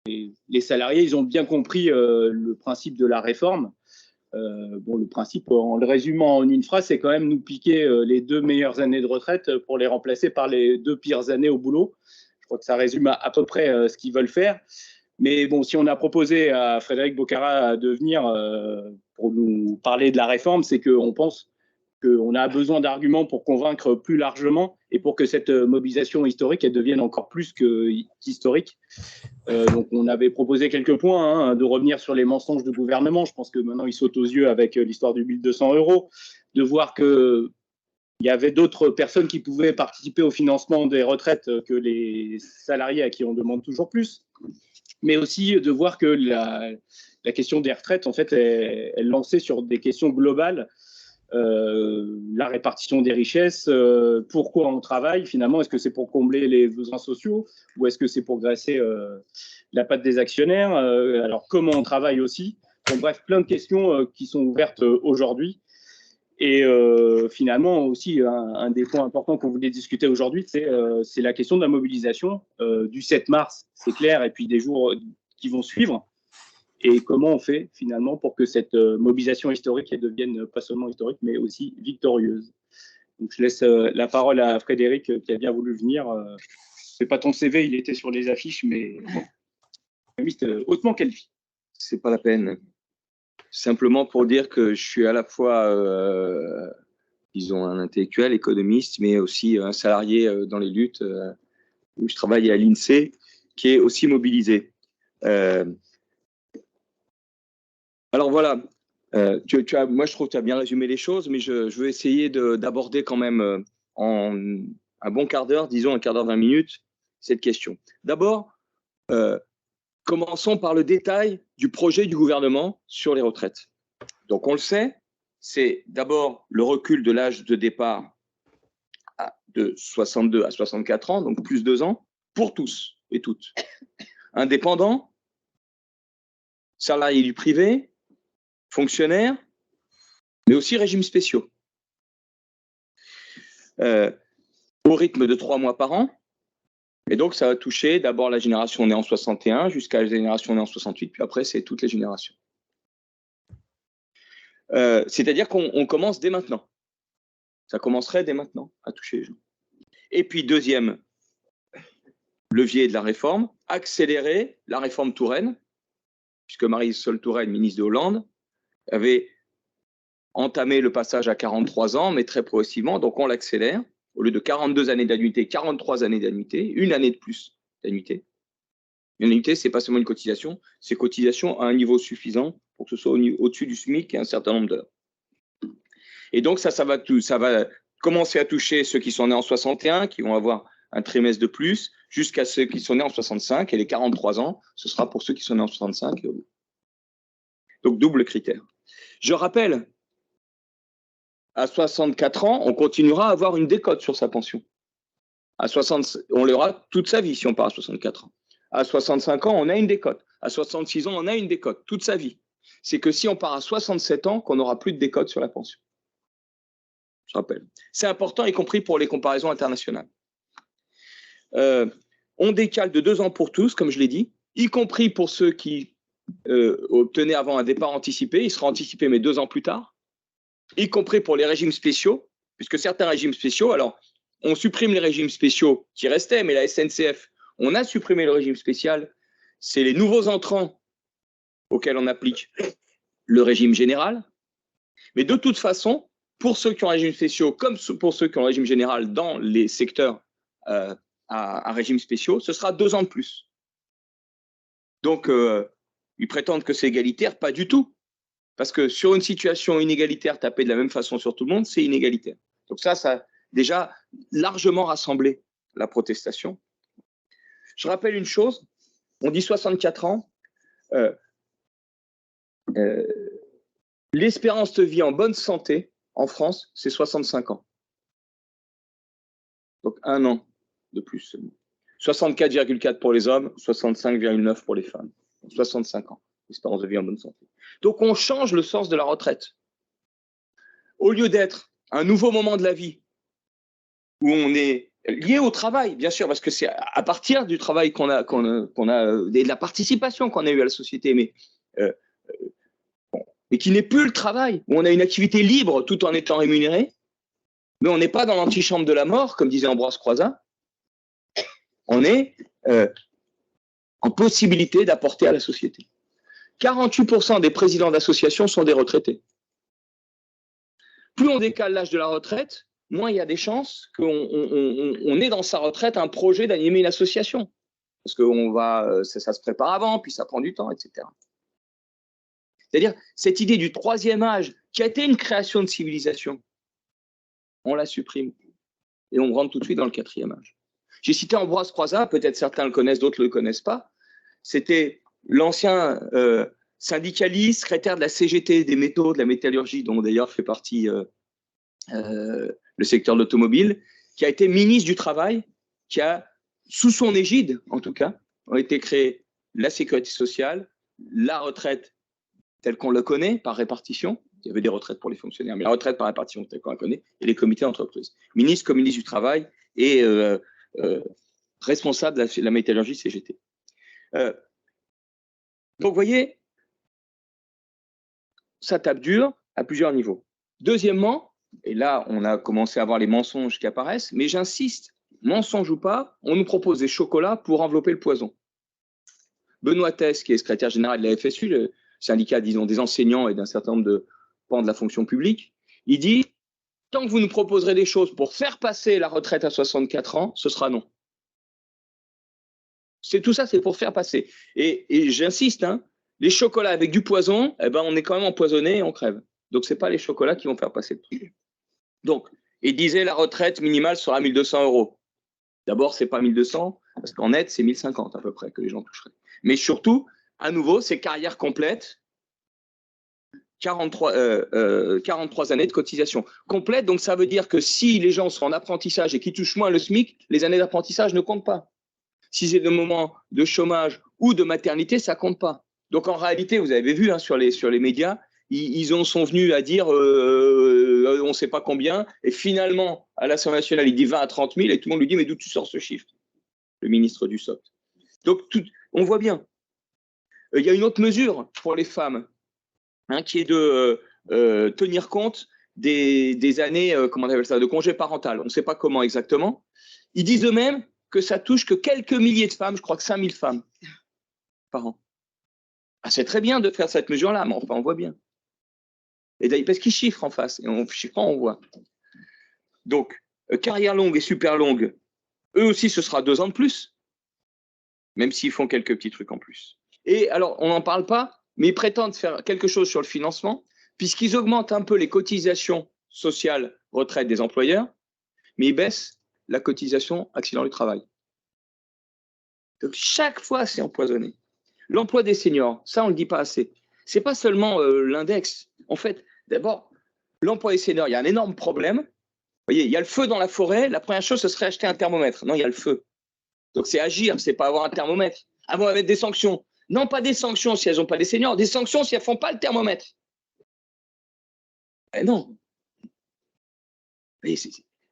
les salariés, ils ont bien compris le principe de la réforme. Bon, le principe, en le résumant en une phrase, c'est quand même nous piquer les 2 meilleures années de retraite pour les remplacer par les 2 pires années au boulot. Je crois que ça résume à peu près ce qu'ils veulent faire. Mais bon, si on a proposé à Frédéric Bocara de venir pour nous parler de la réforme, c'est qu'on pense qu'on a besoin d'arguments pour convaincre plus largement et pour que cette mobilisation historique elle devienne encore plus qu'historique. Donc on avait proposé quelques points, hein, de revenir sur les mensonges du gouvernement. Je pense que maintenant il saute aux yeux avec l'histoire du 1200 €, de voir qu'il y avait d'autres personnes qui pouvaient participer au financement des retraites que les salariés à qui on demande toujours plus, mais aussi de voir que la question des retraites, en fait, elle lançait sur des questions globales. La répartition des richesses, pourquoi on travaille finalement, est-ce que c'est pour combler les besoins sociaux ou est-ce que c'est pour graisser la patte des actionnaires, alors comment on travaille aussi, bon, bref, plein de questions qui sont ouvertes aujourd'hui. Et finalement aussi un des points importants qu'on voulait discuter aujourd'hui, c'est la question de la mobilisation du 7 mars, c'est clair, et puis des jours qui vont suivre. Et comment on fait finalement pour que cette mobilisation historique elle devienne pas seulement historique, mais aussi victorieuse. Donc je laisse la parole à Frédéric qui a bien voulu venir. C'est pas ton CV, il était sur les affiches, mais bon, hautement qualifié. C'est pas la peine. Simplement pour dire que je suis à la fois, disons, un intellectuel, économiste, mais aussi un salarié dans les luttes, où je travaille à l'INSEE, qui est aussi mobilisé. Alors voilà, moi je trouve que tu as bien résumé les choses, mais je veux essayer d'aborder quand même en un bon quart d'heure, disons un quart d'heure, 20 minutes, cette question. D'abord, commençons par le détail du projet du gouvernement sur les retraites. Donc on le sait, c'est d'abord le recul de l'âge de départ de 62 à 64 ans, donc plus 2 ans, pour tous et toutes. Indépendants, salariés du privé, fonctionnaires, mais aussi régimes spéciaux. Au rythme de 3 mois par an. Et donc, ça va toucher d'abord la génération née en 61 jusqu'à la génération née en 68, puis après, c'est toutes les générations. C'est-à-dire qu'on commence dès maintenant. Ça commencerait dès maintenant à toucher les gens. Et puis, deuxième levier de la réforme, accélérer la réforme Touraine, puisque Marisol Touraine, ministre de Hollande, avait entamé le passage à 43 ans, mais très progressivement, donc on l'accélère. Au lieu de 42 années d'annuité, 43 années d'annuité, une année de plus d'annuité. Une annuité, ce n'est pas seulement une cotisation, c'est cotisation à un niveau suffisant pour que ce soit au-dessus du SMIC et un certain nombre d'heures. Et donc ça va commencer à toucher ceux qui sont nés en 61, qui vont avoir un trimestre de plus, jusqu'à ceux qui sont nés en 65, et les 43 ans, ce sera pour ceux qui sont nés en 65. Donc double critère. Je rappelle, à 64 ans, on continuera à avoir une décote sur sa pension. À 60, on l'aura toute sa vie si on part à 64 ans. À 65 ans, on a une décote. À 66 ans, on a une décote toute sa vie. C'est que si on part à 67 ans, qu'on n'aura plus de décote sur la pension. Je rappelle. C'est important, y compris pour les comparaisons internationales. On décale de 2 ans pour tous, comme je l'ai dit, y compris pour ceux qui obtenaient avant un départ anticipé. Il sera anticipé, mais 2 ans plus tard. Y compris pour les régimes spéciaux, puisque certains régimes spéciaux, alors, on supprime les régimes spéciaux qui restaient, mais la SNCF, on a supprimé le régime spécial. C'est les nouveaux entrants auxquels on applique le régime général. Mais de toute façon, pour ceux qui ont un régime spéciaux, comme pour ceux qui ont un régime général dans les secteurs à régime spéciaux, ce sera 2 ans de plus. Donc, ils prétendent que c'est égalitaire, pas du tout. Parce que sur une situation inégalitaire, taper de la même façon sur tout le monde, c'est inégalitaire. Donc ça a déjà largement rassemblé la protestation. Je rappelle une chose, on dit 64 ans, l'espérance de vie en bonne santé en France, c'est 65 ans. Donc 1 an de plus seulement. 64,4 pour les hommes, 65,9 pour les femmes. 65 ans, l'espérance de vie en bonne santé. Donc on change le sens de la retraite. Au lieu d'être un nouveau moment de la vie où on est lié au travail, bien sûr, parce que c'est à partir du travail et de la participation qu'on a eue à la société, mais qui n'est plus le travail, où on a une activité libre tout en étant rémunéré, mais on n'est pas dans l'antichambre de la mort, comme disait Ambroise Croizat. On est en possibilité d'apporter à la société. 48% des présidents d'associations sont des retraités. Plus on décale l'âge de la retraite, moins il y a des chances qu'on ait dans sa retraite un projet d'animer une association. Parce que ça se prépare avant, puis ça prend du temps, etc. C'est-à-dire, cette idée du troisième âge, qui a été une création de civilisation, on la supprime. Et on rentre tout de suite dans le quatrième âge. J'ai cité Ambroise Croizat, peut-être certains le connaissent, d'autres ne le connaissent pas. C'était l'ancien syndicaliste, secrétaire de la CGT des métaux, de la métallurgie, dont d'ailleurs fait partie le secteur de l'automobile, qui a été ministre du Travail, qui a, sous son égide en tout cas, ont été créées la sécurité sociale, la retraite telle qu'on le connaît, par répartition. Il y avait des retraites pour les fonctionnaires, mais la retraite par répartition telle qu'on la connaît, et les comités d'entreprise. Ministre, communiste du Travail et responsable de la métallurgie CGT. Donc, vous voyez, ça tape dur à plusieurs niveaux. Deuxièmement, et là, on a commencé à voir les mensonges qui apparaissent, mais j'insiste, mensonge ou pas, on nous propose des chocolats pour envelopper le poison. Benoît Tess, qui est secrétaire général de la FSU, le syndicat, disons, des enseignants et d'un certain nombre de pans de la fonction publique, il dit « Tant que vous nous proposerez des choses pour faire passer la retraite à 64 ans, ce sera non. » Tout ça, c'est pour faire passer. Et j'insiste, hein, les chocolats avec du poison, eh ben, on est quand même empoisonné et on crève. Donc, ce n'est pas les chocolats qui vont faire passer le truc. Donc, il disait la retraite minimale sera 1 200 €. D'abord, ce n'est pas 1 200, parce qu'en net, c'est 1 050 à peu près que les gens toucheraient. Mais surtout, à nouveau, c'est carrière complète, 43 années de cotisation complète. Donc, ça veut dire que si les gens sont en apprentissage et qui touchent moins le SMIC, les années d'apprentissage ne comptent pas. Si c'est le moment de chômage ou de maternité, ça ne compte pas. Donc, en réalité, vous avez vu hein, sur les médias, ils sont venus à dire on ne sait pas combien. Et finalement, à l'Assemblée nationale, il dit 20 à 30 000 et tout le monde lui dit mais d'où tu sors ce chiffre? Le ministre du SOT. Donc, on voit bien. Il y a une autre mesure pour les femmes hein, qui est de tenir compte des années comment on appelle ça, de congé parental. On ne sait pas comment exactement. Ils disent eux-mêmes que ça touche que quelques milliers de femmes, je crois que 5 000 femmes par an. Ah, c'est très bien de faire cette mesure-là, mais enfin, on voit bien. Et d'ailleurs, parce qu'ils chiffrent en face, et en chiffrant, on voit. Donc, carrière longue et super longue, eux aussi, ce sera 2 ans de plus, même s'ils font quelques petits trucs en plus. Et alors, on n'en parle pas, mais ils prétendent faire quelque chose sur le financement, puisqu'ils augmentent un peu les cotisations sociales retraite des employeurs, mais ils baissent la cotisation accident du travail. Donc, chaque fois, c'est empoisonné. L'emploi des seniors, ça, on ne le dit pas assez. Ce n'est pas seulement l'index. En fait, d'abord, l'emploi des seniors, il y a un énorme problème. Vous voyez, il y a le feu dans la forêt. La première chose, ce serait acheter un thermomètre. Non, il y a le feu. Donc, c'est agir, c'est pas avoir un thermomètre. Ah bon, avec des sanctions. Non, pas des sanctions si elles n'ont pas des seniors. Des sanctions si elles ne font pas le thermomètre. Eh non.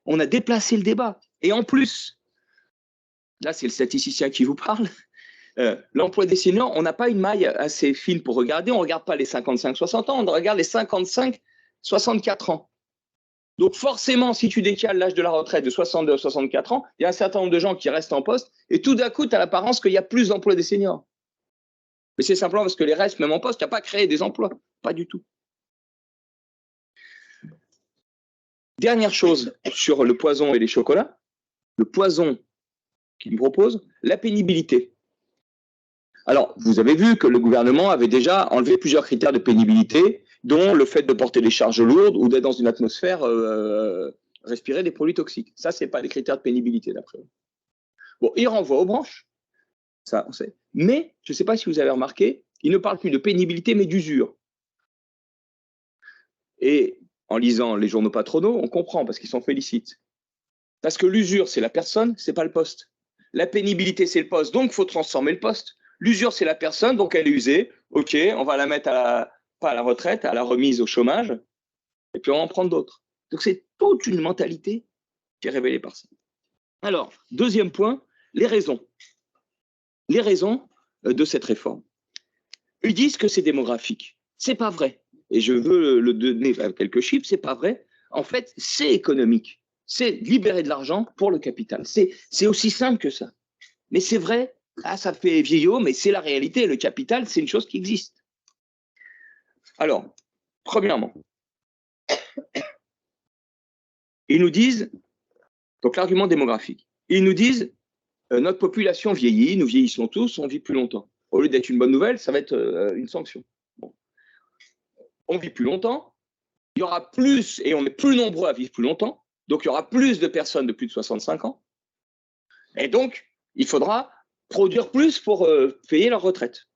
On a déplacé le débat. Et en plus, là, c'est le statisticien qui vous parle. L'emploi des seniors, on n'a pas une maille assez fine pour regarder. On ne regarde pas les 55-60 ans, on regarde les 55-64 ans. Donc forcément, si tu décales l'âge de la retraite de 62 à 64 ans, il y a un certain nombre de gens qui restent en poste et tout d'un coup, tu as l'apparence qu'il y a plus d'emplois des seniors. Mais c'est simplement parce que les restent même en poste, tu n'as pas créé des emplois. Pas du tout. Dernière chose sur le poison et les chocolats. Le poison qu'il me propose, la pénibilité. Alors, vous avez vu que le gouvernement avait déjà enlevé plusieurs critères de pénibilité, dont le fait de porter des charges lourdes ou d'être dans une atmosphère respirer des produits toxiques. Ça, ce n'est pas des critères de pénibilité, d'après eux. Bon, il renvoie aux branches, ça, on sait. Mais, je ne sais pas si vous avez remarqué, il ne parle plus de pénibilité, mais d'usure. Et en lisant les journaux patronaux, on comprend, parce qu'ils s'en félicitent. Parce que l'usure, c'est la personne, ce n'est pas le poste. La pénibilité, c'est le poste, donc il faut transformer le poste. L'usure, c'est la personne, donc elle est usée. OK, on va la mettre pas à la retraite, à la remise au chômage, et puis on va en prendre d'autres. Donc c'est toute une mentalité qui est révélée par ça. Alors, deuxième point, les raisons. Les raisons de cette réforme. Ils disent que c'est démographique. C'est pas vrai. Et je veux le donner avec quelques chiffres, c'est pas vrai. En fait, c'est économique. C'est libérer de l'argent pour le capital. C'est aussi simple que ça. Mais c'est vrai, ça fait vieillot, mais c'est la réalité. Le capital, c'est une chose qui existe. Alors, premièrement, ils nous disent, donc l'argument démographique, ils nous disent, notre population vieillit, nous vieillissons tous, on vit plus longtemps. Au lieu d'être une bonne nouvelle, ça va être une sanction. Bon. On vit plus longtemps, il y aura plus, et on est plus nombreux à vivre plus longtemps, donc il y aura plus de personnes de plus de 65 ans, et donc il faudra produire plus pour payer leur retraite.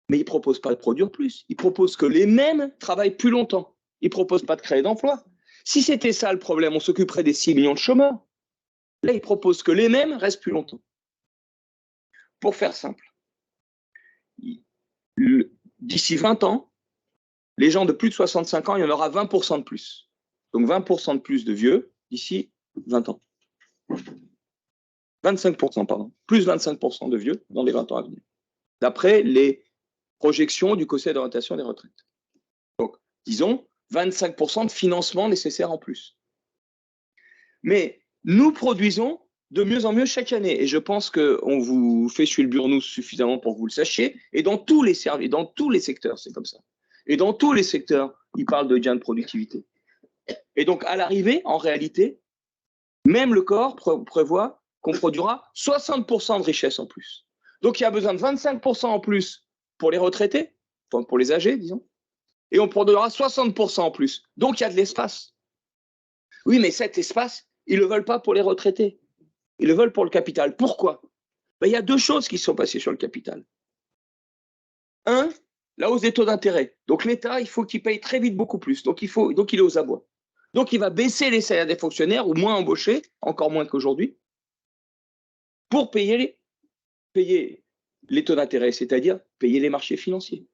Mais ils ne proposent pas de produire plus, ils proposent que les mêmes travaillent plus longtemps. Ils ne proposent pas de créer d'emplois. Si c'était ça le problème, on s'occuperait des 6 millions de chômeurs. Là, ils proposent que les mêmes restent plus longtemps. Pour faire simple, d'ici 20 ans, les gens de plus de 65 ans, il y en aura 20% de plus. Donc 20% de plus de vieux d'ici 20 ans. 25%, pardon. Plus 25% de vieux dans les 20 ans à venir. D'après les projections du Conseil d'orientation des retraites. Donc, disons, 25% de financement nécessaire en plus. Mais nous produisons de mieux en mieux chaque année. Et je pense qu'on vous fait suivre le Burnous suffisamment pour que vous le sachiez. Et dans tous les services, dans tous les secteurs, c'est comme ça. Et dans tous les secteurs, ils parlent de gain de productivité. Et donc, à l'arrivée, en réalité, même le corps prévoit qu'on produira 60% de richesse en plus. Donc, il y a besoin de 25% en plus pour les retraités, enfin pour les âgés, disons, et on produira 60% en plus. Donc, il y a de l'espace. Oui, mais cet espace, ils ne le veulent pas pour les retraités. Ils le veulent pour le capital. Pourquoi? Ben, il y a deux choses qui se sont passées sur le capital. Un, la hausse des taux d'intérêt. Donc, l'État, il faut qu'il paye très vite beaucoup plus. Donc, il est aux abois. Donc, il va baisser les salaires des fonctionnaires ou moins embauchés, encore moins qu'aujourd'hui, pour payer les taux d'intérêt, c'est-à-dire payer les marchés financiers.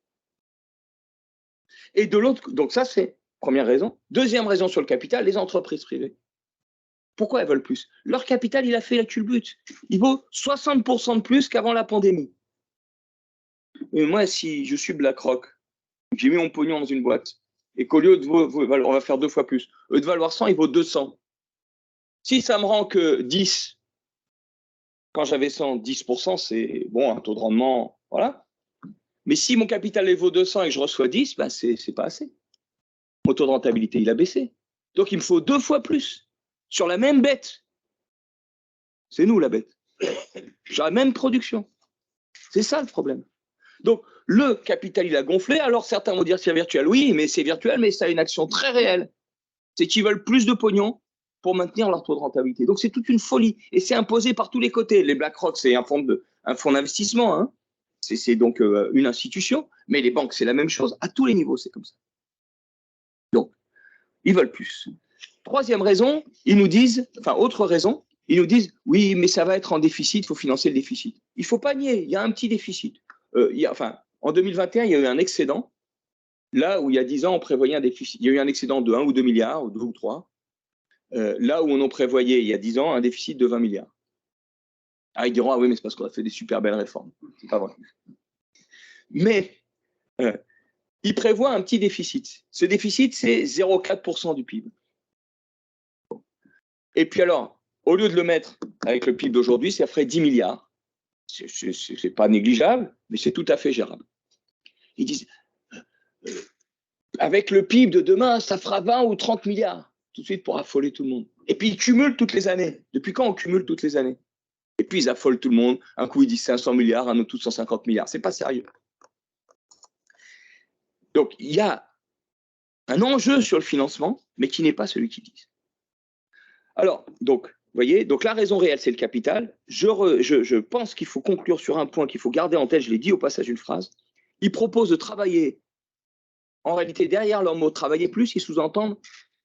Et de l'autre, donc ça c'est première raison. Deuxième raison sur le capital, les entreprises privées. Pourquoi elles veulent plus? Leur capital, il a fait la culbute. Il vaut 60% de plus qu'avant la pandémie. Et moi, si je suis BlackRock, j'ai mis mon pognon dans une boîte, et qu'au lieu de on va faire 2 fois plus, au lieu de valoir 100, il vaut 200. Si ça me rend que 10, quand j'avais 100, 10%, c'est bon, un taux de rendement, voilà. Mais si mon capital vaut 200 et que je reçois 10, ben c'est pas assez. Mon taux de rentabilité, il a baissé. Donc, il me faut 2 fois plus sur la même bête. C'est nous, la bête. Sur la même production. C'est ça, le problème. Donc, le capital, il a gonflé. Alors, certains vont dire c'est virtuel. Oui, mais c'est virtuel, mais ça a une action très réelle. C'est qu'ils veulent plus de pognon pour maintenir leur taux de rentabilité. Donc, c'est toute une folie. Et c'est imposé par tous les côtés. Les BlackRock, c'est un fonds d'investissement. Hein. C'est donc une institution. Mais les banques, c'est la même chose. À tous les niveaux, c'est comme ça. Donc, ils veulent plus. Troisième raison, ils nous disent, enfin, autre raison, ils nous disent, oui, mais ça va être en déficit, il faut financer le déficit. Il ne faut pas nier, il y a un petit déficit. En 2021, il y a eu un excédent, là où il y a 10 ans, on prévoyait un déficit. Il y a eu un excédent de 1 ou 2 milliards, ou 2 ou 3, là où on en prévoyait, il y a 10 ans, un déficit de 20 milliards. Ah, ils diront, ah oui, mais c'est parce qu'on a fait des super belles réformes. C'est pas vrai. Mais ils prévoient un petit déficit. Ce déficit, c'est 0,4% du PIB. Et puis alors, au lieu de le mettre avec le PIB d'aujourd'hui, ça ferait 10 milliards. C'est pas négligeable, mais c'est tout à fait gérable. Ils disent, avec le PIB de demain, ça fera 20 ou 30 milliards, tout de suite pour affoler tout le monde. Et puis ils cumulent toutes les années. Depuis quand on cumule toutes les années? Et puis ils affolent tout le monde. Un coup, ils disent 500 milliards, un autre, tout 150 milliards. C'est pas sérieux. Donc, il y a un enjeu sur le financement, mais qui n'est pas celui qu'ils disent. Alors, donc, vous voyez, donc la raison réelle, c'est le capital. Je pense qu'il faut conclure sur un point qu'il faut garder en tête, je l'ai dit au passage d'une phrase. Ils proposent de travailler, en réalité, derrière leur mot travailler plus, ils sous-entendent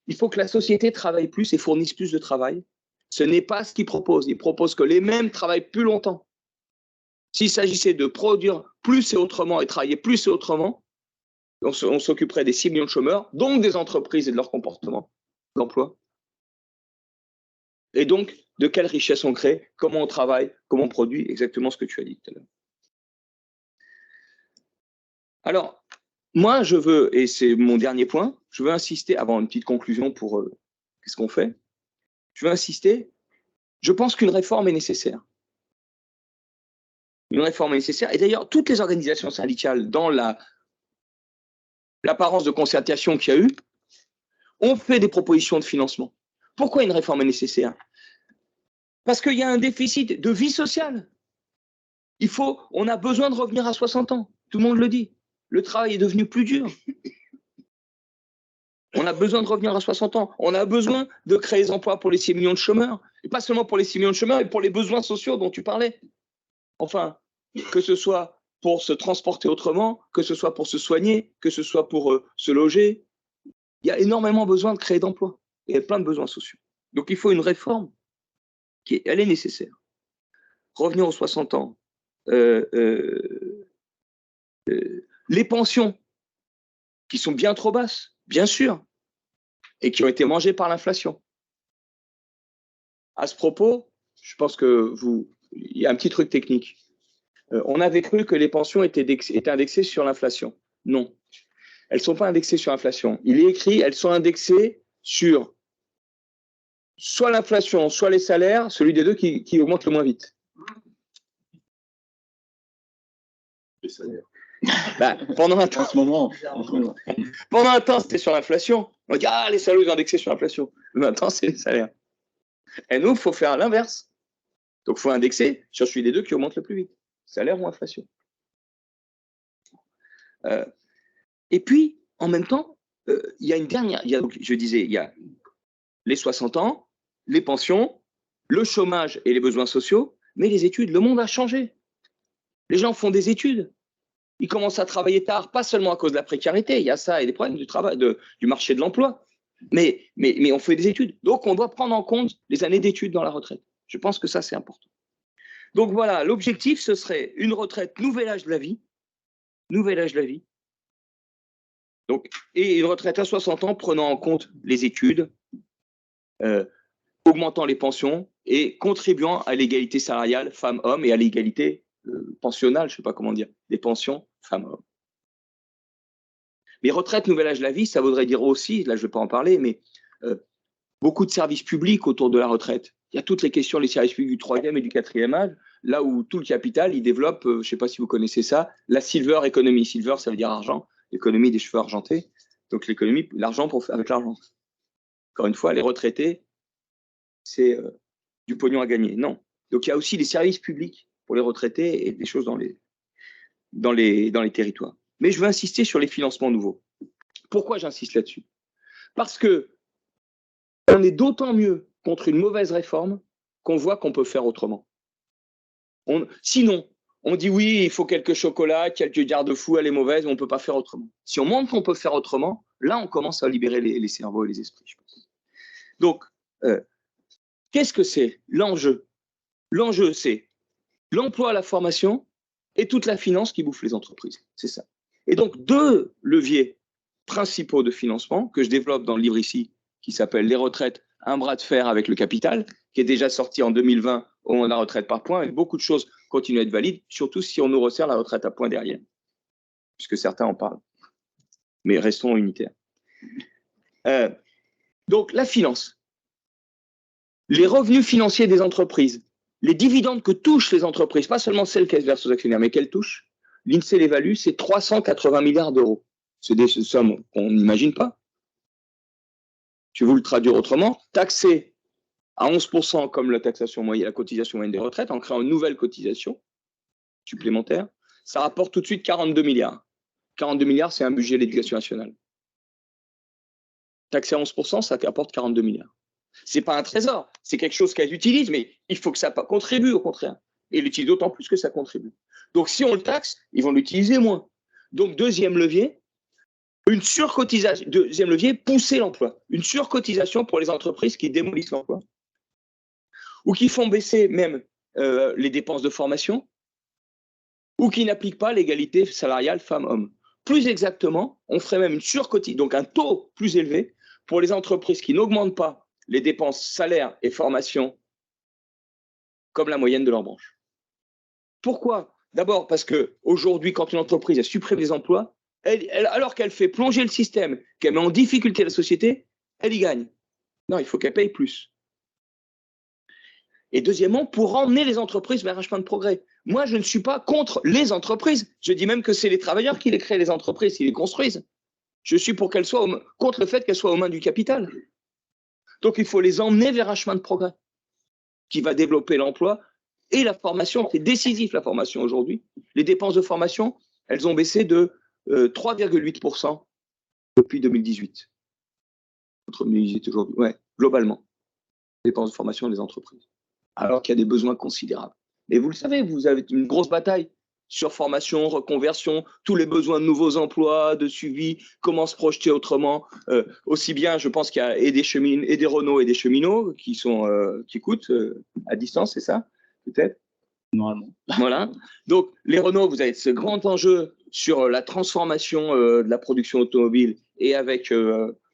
il faut que la société travaille plus et fournisse plus de travail. Ce n'est pas ce qu'ils proposent. Ils proposent que les mêmes travaillent plus longtemps. S'il s'agissait de produire plus et autrement et travailler plus et autrement, on s'occuperait des 6 millions de chômeurs, donc des entreprises et de leur comportement d'emploi. Et donc, de quelle richesse on crée, comment on travaille, comment on produit, exactement ce que tu as dit tout à l'heure. Alors, moi, je veux, et c'est mon dernier point, je veux insister, avant une petite conclusion pour qu'est-ce qu'on fait, je veux insister, je pense qu'une réforme est nécessaire. Une réforme est nécessaire, et d'ailleurs, toutes les organisations syndicales, dans l'apparence de concertation qu'il y a eu, ont fait des propositions de financement. Pourquoi une réforme est nécessaire? Parce qu'il y a un déficit de vie sociale. On a besoin de revenir à 60 ans. Tout le monde le dit. Le travail est devenu plus dur. On a besoin de revenir à 60 ans. On a besoin de créer des emplois pour les 6 millions de chômeurs. Et pas seulement pour les 6 millions de chômeurs, mais pour les besoins sociaux dont tu parlais. Enfin, que ce soit pour se transporter autrement, que ce soit pour se soigner, que ce soit pour se loger. Il y a énormément besoin de créer d'emplois. Il y a plein de besoins sociaux. Donc il faut une réforme. Elle est nécessaire. Revenir aux 60 ans. Les pensions, qui sont bien trop basses, bien sûr, et qui ont été mangées par l'inflation. À ce propos, je pense que il y a un petit truc technique. On avait cru que les pensions étaient indexées sur l'inflation. Non, elles ne sont pas indexées sur l'inflation. Il est écrit, elles sont indexées sur soit l'inflation, soit les salaires, celui des deux qui augmente le moins vite. Les salaires. Pendant un temps, pendant un temps, c'était sur l'inflation. On dit, les salauds, ils ont indexé sur l'inflation. Maintenant, c'est les salaires. Et nous, il faut faire l'inverse. Donc, il faut indexer sur celui des deux qui augmente le plus vite. Salaire ou inflation. Et puis, en même temps, il y a une dernière. Je disais, il y a les 60 ans, les pensions, le chômage et les besoins sociaux, mais les études. Le monde a changé. Les gens font des études. Ils commencent à travailler tard, pas seulement à cause de la précarité, il y a ça et des problèmes du travail, du marché de l'emploi, mais on fait des études. Donc, on doit prendre en compte les années d'études dans la retraite. Je pense que ça, c'est important. Donc, voilà, l'objectif, ce serait une retraite nouvel âge de la vie, donc, et une retraite à 60 ans prenant en compte les études, augmentant les pensions et contribuant à l'égalité salariale femmes-hommes et à l'égalité pensionnale, je ne sais pas comment dire, des pensions femmes-hommes. Mais retraite, nouvel âge de la vie, ça voudrait dire aussi, là je ne vais pas en parler, mais beaucoup de services publics autour de la retraite. Il y a toutes les questions, les services publics du 3e et du 4e âge, là où tout le capital, il développe, je ne sais pas si vous connaissez ça, la silver economy. Silver, ça veut dire argent, l'économie des cheveux argentés. Donc l'économie, l'argent avec l'argent. Encore une fois, les retraités, c'est du pognon à gagner. Non. Donc il y a aussi des services publics pour les retraités et des choses dans les territoires. Mais je veux insister sur les financements nouveaux. Pourquoi j'insiste là-dessus? Parce que on est d'autant mieux contre une mauvaise réforme qu'on voit qu'on peut faire autrement. Sinon, on dit oui, il faut quelques chocolats, quelques garde-fous, elle est mauvaise, mais on ne peut pas faire autrement. Si on montre qu'on peut faire autrement, là, on commence à libérer les cerveaux et les esprits, je pense. Donc, qu'est-ce que c'est l'enjeu? L'enjeu, c'est l'emploi, la formation et toute la finance qui bouffe les entreprises. C'est ça. Et donc, deux leviers principaux de financement que je développe dans le livre ici, qui s'appelle Les retraites, un bras de fer avec le capital, qui est déjà sorti en 2020 au moment de la retraite par points, et beaucoup de choses continuent à être valides, surtout si on nous resserre la retraite à points derrière, puisque certains en parlent. Mais restons unitaires. Donc, la finance. Les revenus financiers des entreprises, les dividendes que touchent les entreprises, pas seulement celles qu'elles versent aux actionnaires, mais qu'elles touchent, l'INSEE l'évalue, c'est 380 milliards d'euros. C'est des sommes qu'on n'imagine pas. Je vais vous le traduire autrement. Taxer à 11% comme la taxation moyenne, la cotisation moyenne des retraites, en créant une nouvelle cotisation supplémentaire, ça rapporte tout de suite 42 milliards. 42 milliards, c'est un budget de l'éducation nationale. Taxer à 11%, ça apporte 42 milliards. Ce n'est pas un trésor, c'est quelque chose qu'elles utilisent, mais il faut que ça contribue au contraire. Et ils l'utilisent d'autant plus que ça contribue. Donc si on le taxe, ils vont l'utiliser moins. Donc deuxième levier, une surcotisation. Deuxième levier, pousser l'emploi. Une surcotisation pour les entreprises qui démolissent l'emploi ou qui font baisser même les dépenses de formation ou qui n'appliquent pas l'égalité salariale femmes-hommes. Plus exactement, on ferait même une surcotisation, donc un taux plus élevé pour les entreprises qui n'augmentent pas les dépenses salaires et formation comme la moyenne de leur branche. Pourquoi? D'abord parce qu'aujourd'hui, quand une entreprise elle supprime des emplois, alors qu'elle fait plonger le système, qu'elle met en difficulté la société, elle y gagne. Non, il faut qu'elle paye plus. Et deuxièmement, pour emmener les entreprises vers un chemin de progrès. Moi, je ne suis pas contre les entreprises. Je dis même que c'est les travailleurs qui les créent, les entreprises, qui les construisent. Je suis pour qu'elles soient contre le fait qu'elles soient aux mains du capital. Donc, il faut les emmener vers un chemin de progrès qui va développer l'emploi et la formation. C'est décisif, la formation aujourd'hui. Les dépenses de formation, elles ont baissé de 3,8% depuis 2018. Entre 2018 aujourd'hui, ouais, globalement. Les dépenses de formation des entreprises. Alors qu'il y a des besoins considérables. Et vous le savez, vous avez une grosse bataille sur formation, reconversion, tous les besoins de nouveaux emplois, de suivi, comment se projeter autrement. Aussi bien, je pense qu'il y a et des Renault et des cheminots qui coûtent à distance, c'est ça, peut-être? Normalement. Voilà. Donc, les Renault, vous avez ce grand enjeu sur la transformation de la production automobile et avec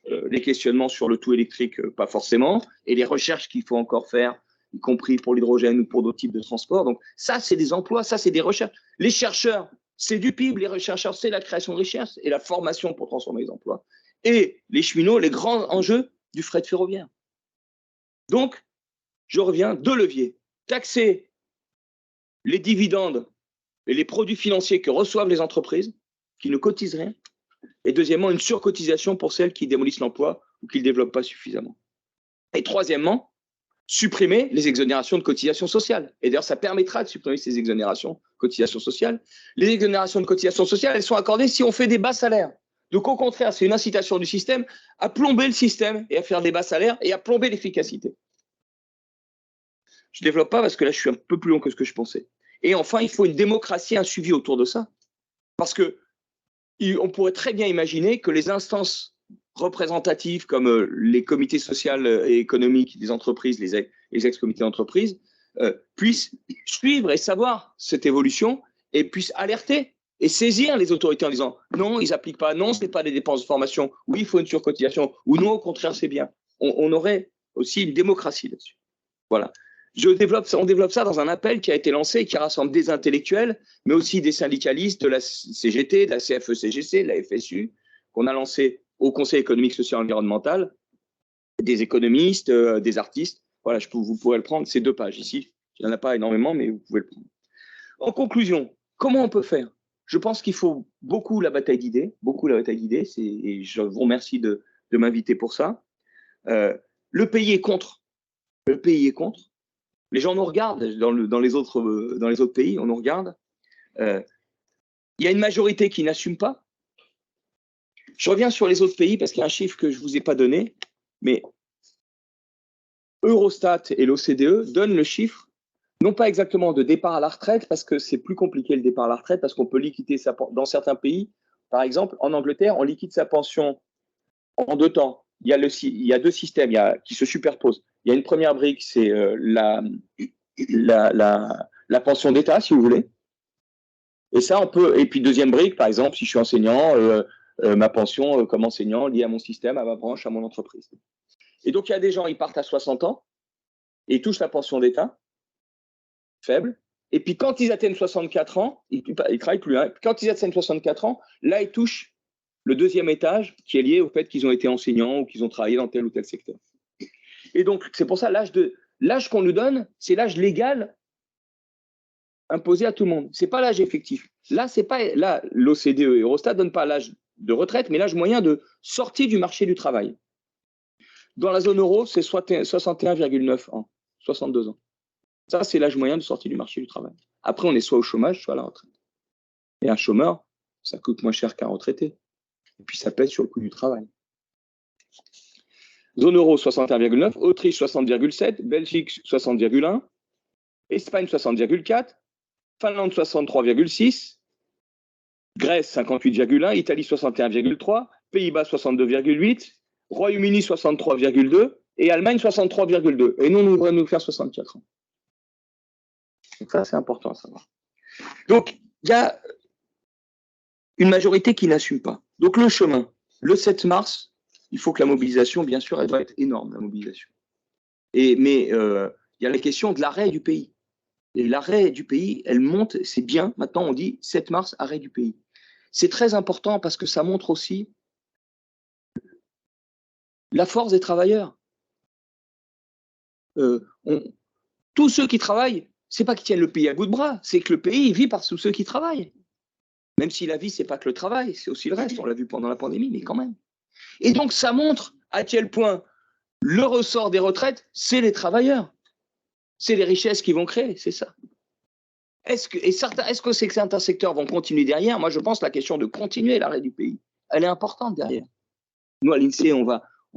les questionnements sur le tout électrique, pas forcément, et les recherches qu'il faut encore faire, y compris pour l'hydrogène ou pour d'autres types de transports. Donc, ça, c'est des emplois, ça, c'est des recherches. Les chercheurs, c'est du PIB, les chercheurs, c'est la création de richesses et la formation pour transformer les emplois. Et les cheminots, les grands enjeux du fret ferroviaire. Donc, je reviens, 2 leviers. Taxer les dividendes et les produits financiers que reçoivent les entreprises, qui ne cotisent rien. Et deuxièmement, une surcotisation pour celles qui démolissent l'emploi ou qui ne le développent pas suffisamment. Et troisièmement, supprimer les exonérations de cotisations sociales. Et d'ailleurs, ça permettra de supprimer ces exonérations de cotisations sociales. Les exonérations de cotisations sociales, elles sont accordées si on fait des bas salaires. Donc, au contraire, c'est une incitation du système à plomber le système et à faire des bas salaires et à plomber l'efficacité. Je ne développe pas parce que là, je suis un peu plus long que ce que je pensais. Et enfin, il faut une démocratie, un suivi autour de ça. Parce qu'on pourrait très bien imaginer que les instances représentatives comme les comités sociaux et économiques des entreprises, les ex-comités d'entreprise, puissent suivre et savoir cette évolution et puissent alerter et saisir les autorités en disant non, ils n'appliquent pas, non, ce n'est pas des dépenses de formation, oui, il faut une surcotisation, ou non, au contraire, c'est bien. On aurait aussi une démocratie là-dessus. Voilà. On développe ça dans un appel qui a été lancé et qui rassemble des intellectuels, mais aussi des syndicalistes de la CGT, de la CFE-CGC, de la FSU, qu'on a lancé au Conseil économique, social et environnemental, des économistes, des artistes. Voilà, vous pourrez le prendre, c'est 2 pages ici. Il n'y en a pas énormément, mais vous pouvez le prendre. En conclusion, comment on peut faire? Je pense qu'il faut beaucoup la bataille d'idées, et je vous remercie de m'inviter pour ça. Le pays est contre. Le pays est contre. Les gens nous regardent dans les autres pays, on nous regarde. Il y a une majorité qui n'assume pas. Je reviens sur les autres pays parce qu'il y a un chiffre que je ne vous ai pas donné, mais Eurostat et l'OCDE donnent le chiffre, non pas exactement de départ à la retraite, parce que c'est plus compliqué le départ à la retraite, parce qu'on peut liquider dans certains pays. Par exemple, en Angleterre, on liquide sa pension en 2 temps. Il y a 2 systèmes qui se superposent. Il y a une première brique, c'est la pension d'État, si vous voulez. Et ça, on peut. Et puis deuxième brique, par exemple, si je suis enseignant, ma pension comme enseignant liée à mon système, à ma branche, à mon entreprise. Et donc, il y a des gens, ils partent à 60 ans et ils touchent la pension d'État, faible. Et puis, quand ils atteignent 64 ans, ils ne travaillent plus. Hein. Quand ils atteignent 64 ans, là, ils touchent le 2e étage qui est lié au fait qu'ils ont été enseignants ou qu'ils ont travaillé dans tel ou tel secteur. Et donc, c'est pour ça, l'âge qu'on nous donne, c'est l'âge légal imposé à tout le monde. Ce n'est pas l'âge effectif. Là, l'OCDE et Eurostat ne donnent pas l'âge de retraite, mais l'âge moyen de sortie du marché du travail. Dans la zone euro, c'est 61,9 ans, 62 ans. Ça, c'est l'âge moyen de sortie du marché du travail. Après, on est soit au chômage, soit à la retraite. Et un chômeur, ça coûte moins cher qu'un retraité. Et puis, ça pèse sur le coût du travail. Zone euro, 61,9, Autriche, 60,7, Belgique, 60,1, Espagne, 60,4, Finlande, 63,6, Grèce, 58,1, Italie, 61,3, Pays-Bas, 62,8, Royaume-Uni, 63,2 et Allemagne, 63,2. Et nous, on devrait nous faire 64 ans. Donc ça, c'est important à savoir. Donc, il y a une majorité qui n'assume pas. Donc, le chemin, le 7 mars, il faut que la mobilisation, bien sûr, elle doit être énorme, la mobilisation. Mais il y a la question de l'arrêt du pays. Et l'arrêt du pays, elle monte, c'est bien. Maintenant, on dit 7 mars, arrêt du pays. C'est très important parce que ça montre aussi la force des travailleurs. Tous ceux qui travaillent, c'est pas qu'ils tiennent le pays à bout de bras, c'est que le pays vit par tous ceux qui travaillent. Même si la vie, c'est pas que le travail, c'est aussi le reste. On l'a vu pendant la pandémie, mais quand même. Et donc, ça montre à quel point le ressort des retraites, c'est les travailleurs. C'est les richesses qu'ils vont créer, c'est ça. Est-ce que certains secteurs vont continuer derrière? Moi, je pense que la question de continuer l'arrêt du pays, elle est importante derrière. Nous, à l'INSEE, on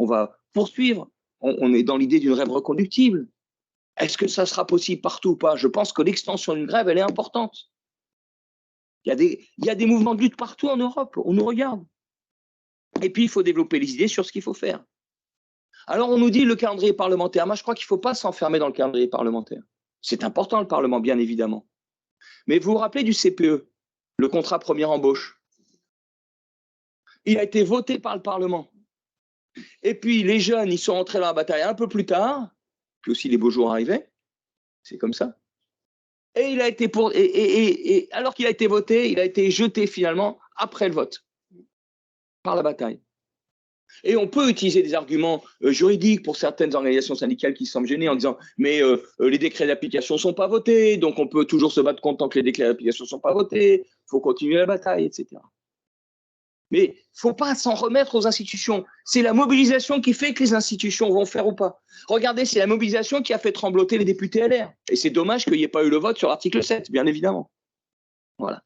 va poursuivre. On est dans l'idée d'une grève reconductible. Est-ce que ça sera possible partout ou pas? Je pense que l'extension d'une grève, elle est importante. Il y a des mouvements de lutte partout en Europe. On nous regarde. Et puis, il faut développer les idées sur ce qu'il faut faire. Alors, on nous dit le calendrier parlementaire. Moi, je crois qu'il ne faut pas s'enfermer dans le calendrier parlementaire. C'est important, le Parlement, bien évidemment. Mais vous vous rappelez du CPE, le contrat première embauche? Il a été voté par le Parlement. Et puis, les jeunes, ils sont rentrés dans la bataille un peu plus tard, puis aussi les beaux jours arrivaient. C'est comme ça. Et il a été alors qu'il a été voté, il a été jeté finalement après le vote, par la bataille. Et on peut utiliser des arguments juridiques pour certaines organisations syndicales qui semblent gênées en disant mais les décrets d'application ne sont pas votés, donc on peut toujours se battre contre tant que les décrets d'application ne sont pas votés, il faut continuer la bataille, etc. Mais il ne faut pas s'en remettre aux institutions. C'est la mobilisation qui fait que les institutions vont faire ou pas. Regardez, c'est la mobilisation qui a fait trembloter les députés LR. Et c'est dommage qu'il n'y ait pas eu le vote sur l'article 7, bien évidemment. Voilà.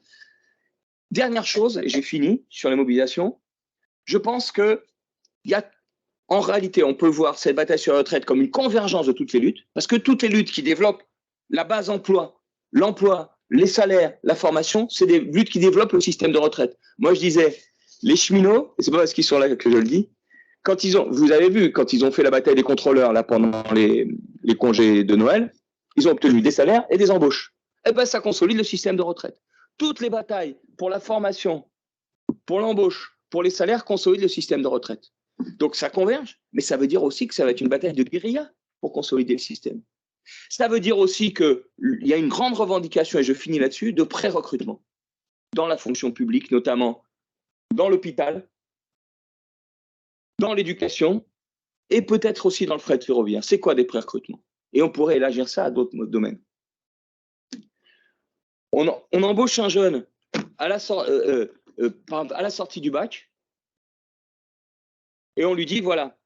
Dernière chose, et j'ai fini sur les mobilisations, je pense que en réalité, on peut voir cette bataille sur la retraite comme une convergence de toutes les luttes, parce que toutes les luttes qui développent la base emploi, l'emploi, les salaires, la formation, c'est des luttes qui développent le système de retraite. Moi, je disais, les cheminots, et c'est pas parce qu'ils sont là que je le dis, vous avez vu, quand ils ont fait la bataille des contrôleurs là, pendant les congés de Noël, ils ont obtenu des salaires et des embauches. Eh bien, ça consolide le système de retraite. Toutes les batailles pour la formation, pour l'embauche, pour les salaires consolident le système de retraite. Donc ça converge, mais ça veut dire aussi que ça va être une bataille de guérilla pour consolider le système. Ça veut dire aussi qu'il y a une grande revendication, et je finis là-dessus, de pré-recrutement dans la fonction publique, notamment dans l'hôpital, dans l'éducation et peut-être aussi dans le fret ferroviaire. C'est quoi des pré-recrutements? Et on pourrait élargir ça à d'autres domaines. On embauche un jeune à la sortie du bac et on lui dit, voilà,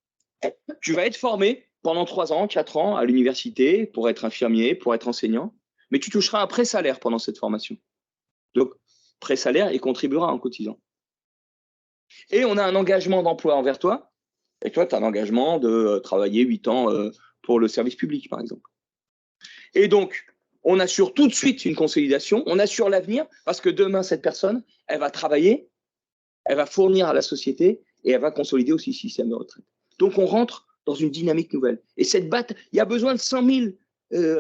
tu vas être formé pendant 3 ans, 4 ans à l'université pour être infirmier, pour être enseignant, mais tu toucheras un pré-salaire pendant cette formation. Donc, pré-salaire et contribuera en cotisant. Et on a un engagement d'emploi envers toi, et toi, tu as un engagement de travailler 8 ans pour le service public, par exemple. Et donc, on assure tout de suite une consolidation, on assure l'avenir, parce que demain, cette personne, elle va travailler, elle va fournir à la société, et elle va consolider aussi le système de retraite. Donc, on rentre dans une dynamique nouvelle. Et cette bataille, il y a besoin de 100 000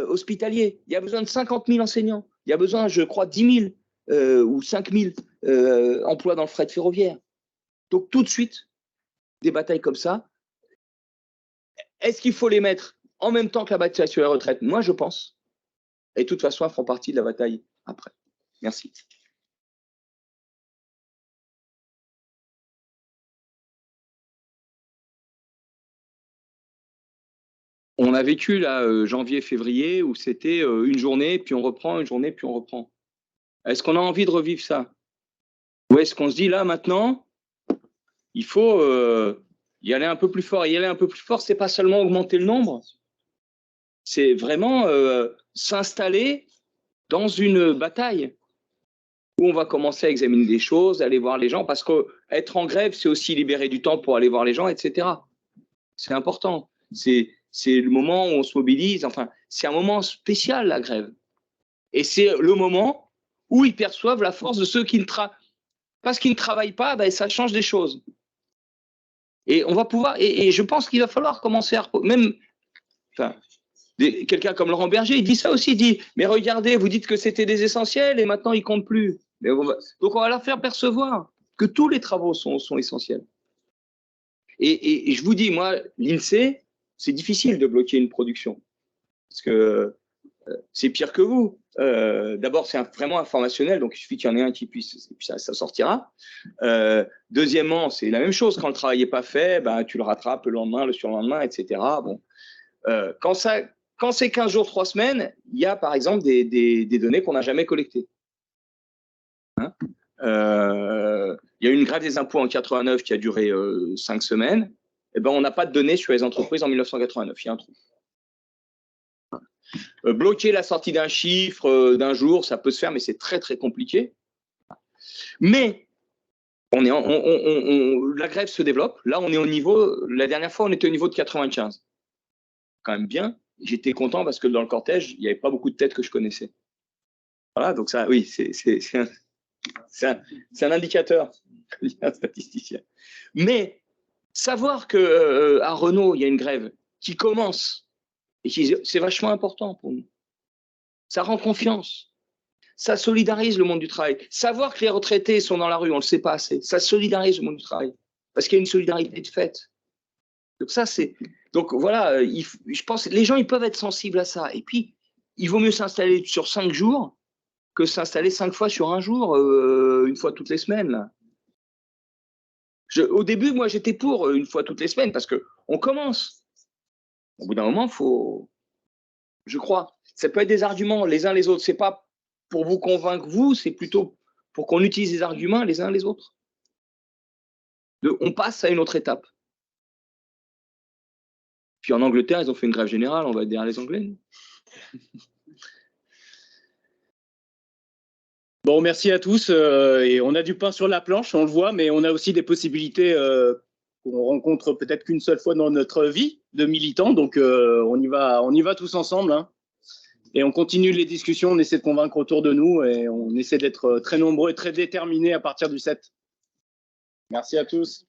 hospitaliers, il y a besoin de 50 000 enseignants, il y a besoin, je crois, 10 000 ou 5 000 emplois dans le fret ferroviaire. Donc, tout de suite, des batailles comme ça, est-ce qu'il faut les mettre en même temps que la bataille sur les retraites? Moi, je pense. Et de toute façon, elles feront partie de la bataille après. Merci. On a vécu là janvier-février où c'était une journée, puis on reprend, une journée, puis on reprend. Est-ce qu'on a envie de revivre ça? Ou est-ce qu'on se dit là maintenant, il faut y aller un peu plus fort? Y aller un peu plus fort, c'est pas seulement augmenter le nombre, c'est vraiment s'installer dans une bataille où on va commencer à examiner des choses, aller voir les gens, parce qu'être en grève, c'est aussi libérer du temps pour aller voir les gens, etc. C'est important. C'est le moment où on se mobilise. Enfin, c'est un moment spécial, la grève. Et c'est le moment où ils perçoivent la force de ceux qui ne travaillent. Parce qu'ils ne travaillent pas, ben, ça change des choses. Et on va pouvoir. Et je pense qu'il va falloir commencer à. Même. Enfin, quelqu'un comme Laurent Berger, il dit ça aussi. Il dit mais regardez, vous dites que c'était des essentiels et maintenant ils ne comptent plus. Mais donc on va leur faire percevoir que tous les travaux sont essentiels. Et je vous dis, moi, l'INSEE, c'est difficile de bloquer une production. Parce que c'est pire que vous. D'abord, c'est vraiment informationnel, donc il suffit qu'il y en ait un qui puisse, et puis ça sortira. Deuxièmement, c'est la même chose. Quand le travail n'est pas fait, ben, tu le rattrapes le lendemain, le surlendemain, etc. Bon. Quand c'est 15 jours, 3 semaines, il y a par exemple des données qu'on n'a jamais collectées. Hein, il y a eu une grève des impôts en 89 qui a duré 5 semaines. Eh ben, on n'a pas de données sur les entreprises en 1989. Il y a un trou. Bloquer la sortie d'un chiffre d'un jour, ça peut se faire, mais c'est très très compliqué. Mais la grève se développe. Là, on est au niveau. La dernière fois, on était au niveau de 95. Quand même bien. J'étais content parce que dans le cortège, il n'y avait pas beaucoup de têtes que je connaissais. Voilà, donc ça, oui, c'est un indicateur, un statisticien. Mais savoir que à Renault, il y a une grève qui commence. Et c'est vachement important pour nous. Ça rend confiance. Ça solidarise le monde du travail. Savoir que les retraités sont dans la rue, on ne le sait pas assez. Ça solidarise le monde du travail. Parce qu'il y a une solidarité de fait. Donc ça, c'est... Donc voilà, je pense que les gens, ils peuvent être sensibles à ça. Et puis, il vaut mieux s'installer sur 5 jours que s'installer 5 fois sur un jour, une fois toutes les semaines. Là. Au début, moi, j'étais pour une fois toutes les semaines parce qu'on commence. Au bout d'un moment, je crois, ça peut être des arguments les uns les autres. C'est pas pour vous convaincre vous, c'est plutôt pour qu'on utilise les arguments les uns les autres. On passe à une autre étape. Puis en Angleterre, ils ont fait une grève générale, on va être derrière les Anglais. Bon, merci à tous. Et on a du pain sur la planche, on le voit, mais on a aussi des possibilités qu'on rencontre peut-être qu'une seule fois dans notre vie de militants. Donc, on y va tous ensemble. Hein. Et on continue les discussions, on essaie de convaincre autour de nous et on essaie d'être très nombreux et très déterminés à partir du 7. Merci à tous.